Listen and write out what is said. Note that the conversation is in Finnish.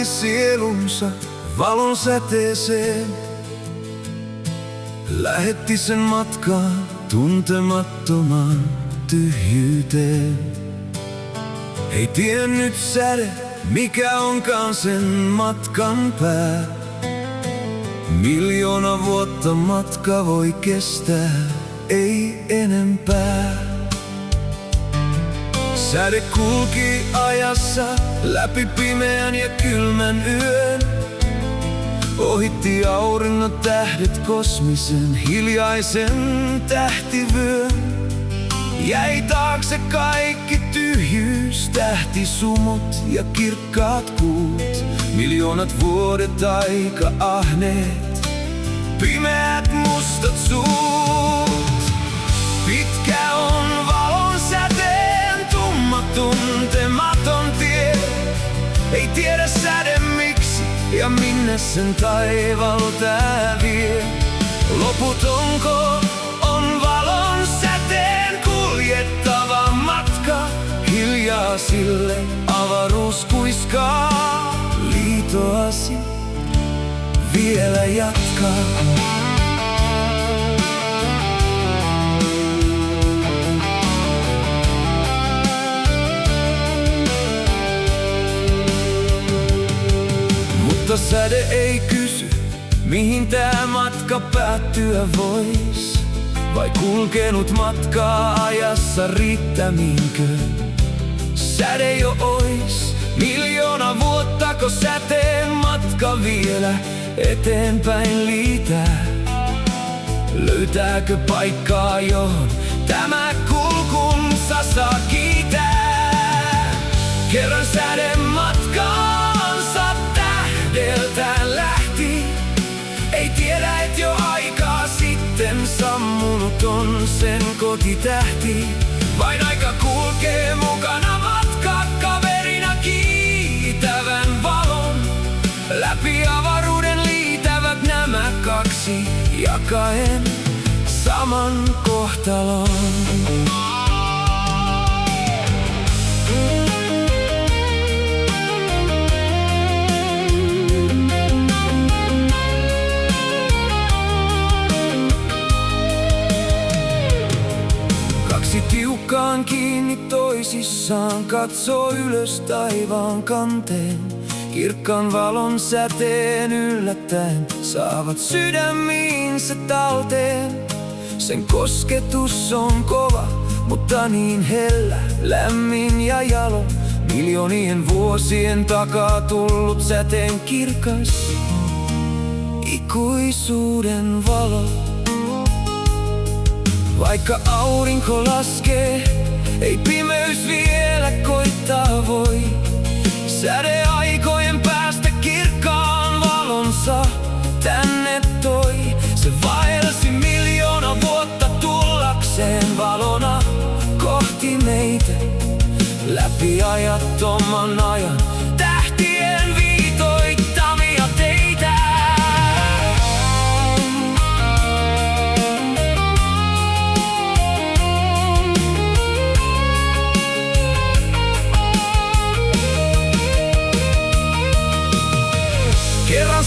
sielunsa valon säteeseen. Lähetti sen matkaan tuntemattomaan tyhjyyteen. Ei tiennyt säde, mikä onkaan sen matkan pää. 1,000,000 vuotta matka voi kestää, ei enempää. Säde kulki ajassa läpi pimeän ja kylmän yön. Ohitti auringon tähdet kosmisen hiljaisen tähtivyön. Jäi taakse kaikki tyhjyys, tähtisumut ja kirkkaat kuut. 1,000,000 vuodet aika ahneet, pimeät mustat suut. Pitkä on valon säteen tumma tuntematon tie. Ei tiedä säde miksi ja minne sen taivaalla tää vie. Loputonko on valon säteen kuljettava matka? Hiljaa sille avaruus kuiskaa. Liitoasi vielä jatkaa. Mutta säde ei kysy, mihin tää matka päättyä vois. Vai kulkenut matkaa ajassa riittämiinkö? Säde jo ois 1,000,000 vuottako säteen matka vielä eteenpäin liitää? Löytääkö paikkaa, johon tämä kulkunsa saa kiitää? Kerran säde matkaansa tähdeltä lähti. Ei tiedä, et jo aikaa sitten sammunut on sen kotitähti. Vain aika kulkee mukana matkakaverina kiitävän valon. Läpi avaruuden liitävät nämä kaksi jakaen saman kohtalon. Tiukkaan kiinni toisissaan katsoo ylös taivaan kanteen. Kirkkaan valon säteen yllättäen saavat sydämiinsä talteen. Sen kosketus on kova, mutta niin hellä, lämmin ja jalo. 1,000,000 vuosien takaa tullut säteen kirkas, ikuisuuden valo. Vaikka aurinko laskee, ei pimeys vielä koittaa voi. Säde aikojen päästä kirkkaan valonsa tänne toi. Se vaelsi 1,000,000 vuotta tullakseen valona kohti meitä. Läpi ajattoman ajan tähtien viitoittamia teitä. Kerran